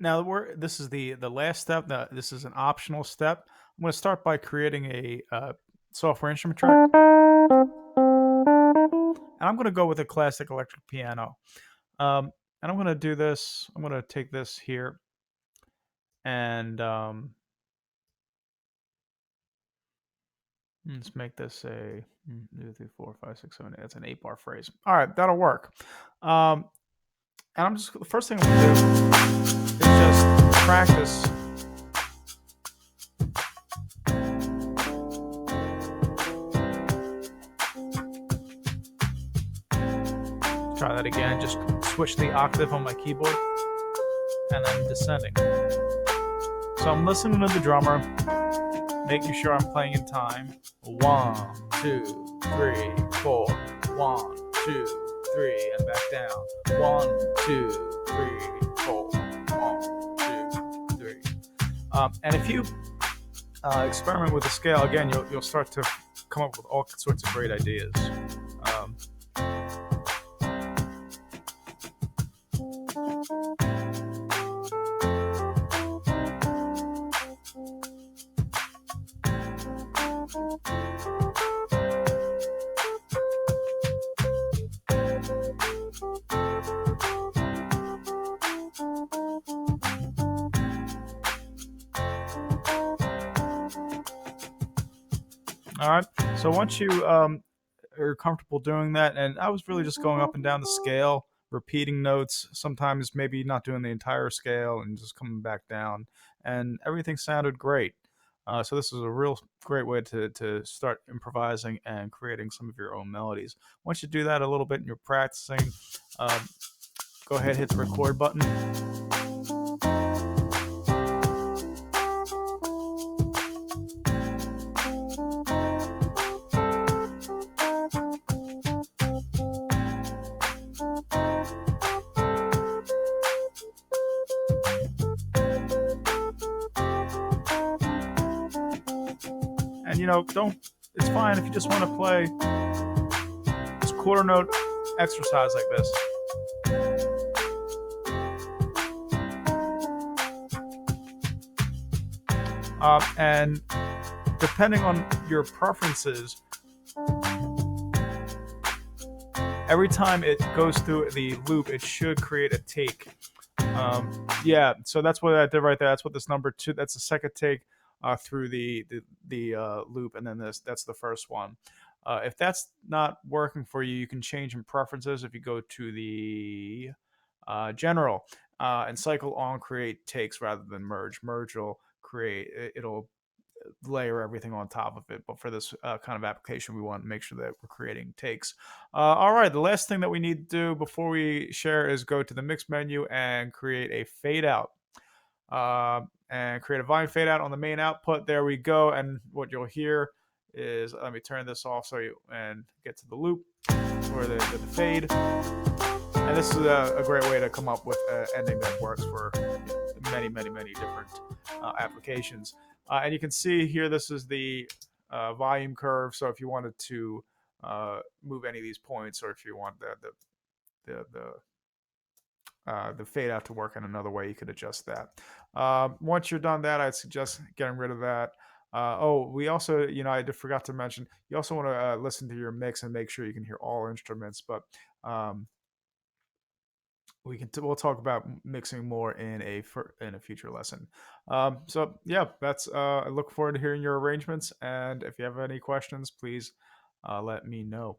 Now this is the last step. This is an optional step. I'm going to start by creating a software instrument track, and I'm going to go with a classic electric piano. And I'm going to do this. I'm going to take this here and let's make this a 2, 3, 4, 5, 6, 7, 8. That's an 8-bar phrase. All right, that'll work. Um, and I'm just the first thing I'm going to do is just practice. Try that again. Just switch the octave on my keyboard and then descending. So I'm listening to the drummer, making sure I'm playing in time. 1, 2, 3, 4. 1, 2, 3, and back down. 1, 2, 3, 4. 1, 2, 3. And if you experiment with the scale again, you'll start to come up with all sorts of great ideas. Um, all right. So once you are comfortable doing that, and I was really just going up and down the scale, repeating notes, sometimes maybe not doing the entire scale and just coming back down, and everything sounded great. So this is a real great way to start improvising and creating some of your own melodies. Once you do that a little bit and you're practicing, um, go ahead, hit the record button. And don't. It's fine if you just want to play this quarter note exercise like this. And depending on your preferences, every time it goes through the loop, it should create a take. Yeah, so that's what I did right there. That's what this number 2. That's the second take through the loop, and then that's the first one. If that's not working for you, you can change in preferences. If you go to the general and cycle on create takes rather than merge. Merge will create it'll layer everything on top of it. But for this kind of application, we want to make sure that we're creating takes. All right, the last thing that we need to do before we share is go to the mix menu and create a fade out. And create a volume fade out on the main output. There we go. And what you'll hear is, let me turn this off and get to the loop or the fade. And this is a great way to come up with an ending that works for many, many, many different applications. And you can see here, this is the volume curve. So if you wanted to move any of these points, or if you want the fade out to work in another way, you could adjust that. Once you're done that, I'd suggest getting rid of that. We also, I forgot to mention, you also want to listen to your mix and make sure you can hear all instruments. But we'll talk about mixing more in a future lesson. So yeah, that's I look forward to hearing your arrangements, and if you have any questions, please let me know.